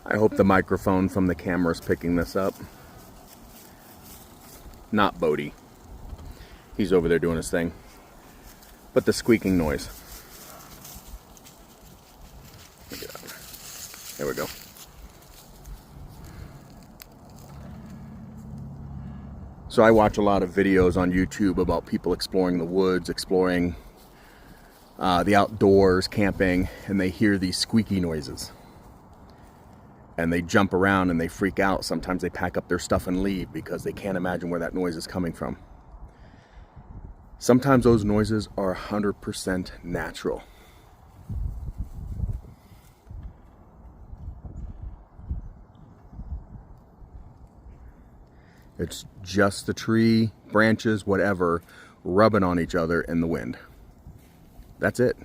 I hope the microphone from the camera is picking this up. Not Bodie. He's over there doing his thing. But the squeaking noise. There we go. So I watch a lot of videos on YouTube about people exploring the woods, exploring the outdoors, camping, and they hear these squeaky noises. And they jump around and they freak out. Sometimes they pack up their stuff and leave because they can't imagine where that noise is coming from. Sometimes those noises are 100% natural. It's just the tree, branches, whatever, rubbing on each other in the wind. That's it.